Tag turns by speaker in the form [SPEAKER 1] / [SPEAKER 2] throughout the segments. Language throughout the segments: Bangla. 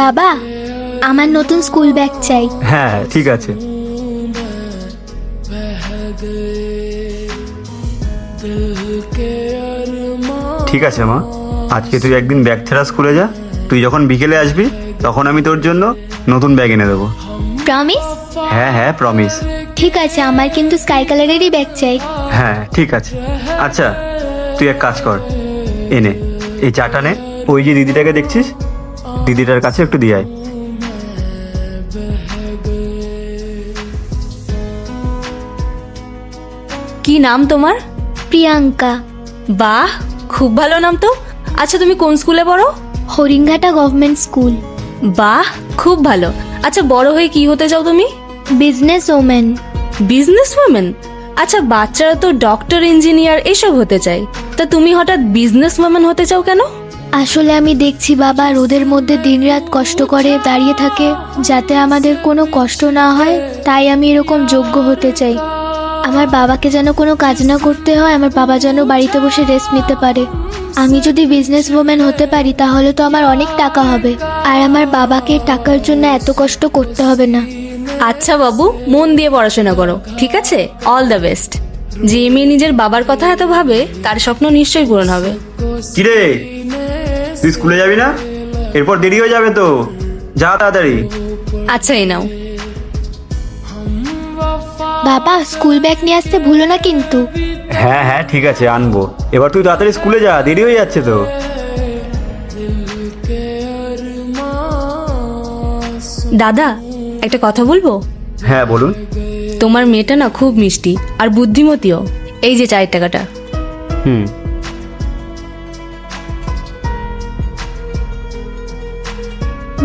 [SPEAKER 1] বাবা, আমার নতুন স্কুল ব্যাগ চাই।
[SPEAKER 2] হ্যাঁ ঠিক আছে। ঠিক আছে মা, আজকে তুই একদিন ব্যাগ ছাড়া স্কুলে যা। তুই যখন বিকেলে আসবি তখন আমি তোর জন্য নতুন ব্যাগ এনে দেবো।
[SPEAKER 1] প্রমিস?
[SPEAKER 2] হ্যাঁ হ্যাঁ প্রমিস।
[SPEAKER 1] ঠিক আছে, আমার কিন্তু স্কাই কালারেরই ব্যাগ চাই।
[SPEAKER 2] হ্যাঁ ঠিক আছে। আচ্ছা তুই এক কাজ কর, এনে এই চাটা নে, ওই যে দিদিটাকে দেখছিস দিদিটার কাছে একটু দিয়ে আয়।
[SPEAKER 3] কি নাম তোমার?
[SPEAKER 1] প্রিয়াঙ্কা।
[SPEAKER 3] বাহ, খুব ভালো নাম তো। আচ্ছা তুমি কোন স্কুলে পড়ো?
[SPEAKER 1] Haringhata government school.
[SPEAKER 3] বাহ, খুব ভালো। আচ্ছা বড় হয়ে কি হতে চাও তুমি?
[SPEAKER 1] Business woman.
[SPEAKER 3] Business woman? আচ্ছা বাচ্চারা তো ডক্টর, ইঞ্জিনিয়ার এসব হতে চায়, তা তুমি হঠাৎ বিজনেস ওম্যান হতে চাও কেন?
[SPEAKER 1] আসলে আমি দেখছি বাবা রোদের মধ্যে দিনরাত কষ্ট করে দাঁড়িয়ে থাকে, যাতে আমাদের কোনো কষ্ট না হয়, তাই আমি এরকম যোগ্য হতে চাই। আমার বাবাকে যেন কোনো কাজ না করতে হয়, আমার বাবা যেন বাড়িতে বসে রেস্ট নিতে পারে। আমি যদি বিজনেস ওম্যান হতে পারি তাহলে তো আমার অনেক টাকা হবে, আর আমার বাবাকে টাকার জন্য এত কষ্ট করতে হবে না।
[SPEAKER 3] আচ্ছা বাবু, মন দিয়ে পড়াশোনা করো, ঠিক আছে? All the best. যে মেয়ে নিজের বাবার কথা এত ভাবে তার স্বপ্ন নিশ্চয়ই পূরণ হবে।
[SPEAKER 2] কিরে, তুই স্কুলে যাবি না? এরপর দেরি হয়ে যাবে তো, যা তাড়াতাড়ি।
[SPEAKER 3] আচ্ছা এই নাও।
[SPEAKER 1] বাবা, স্কুল ব্যাগ নিয়ে আসতে ভুলো না কিন্তু।
[SPEAKER 2] হ্যাঁ হ্যাঁ ঠিক আছে, আনবো। এবার তুই তাড়াতাড়ি স্কুলে যা, দেরি হয়ে যাচ্ছে তো।
[SPEAKER 3] দাদা, একটা কথা বলবো?
[SPEAKER 2] হ্যাঁ বলুন।
[SPEAKER 3] তোমার মেয়েটা না খুব মিষ্টি আর বুদ্ধিমতীও। এই যে 4 টাকাটা।
[SPEAKER 2] হুম।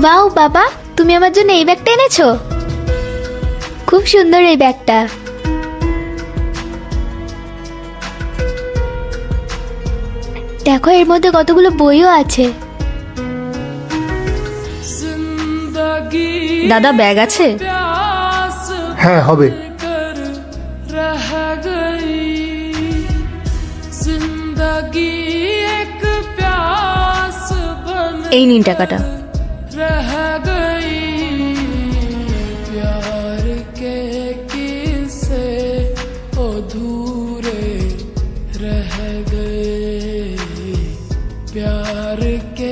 [SPEAKER 1] ওয়াও বাবা, তুমি আমার জন্য এই ব্যাগটা এনেছো? খুব সুন্দর এই ব্যাগটা। দেখো এর মধ্যে কতগুলো বইও আছে।
[SPEAKER 3] দাদা ব্যাগ আছে?
[SPEAKER 4] হ্যাঁ হবে।
[SPEAKER 3] এই নিন টাকাটা।
[SPEAKER 5] प्यार के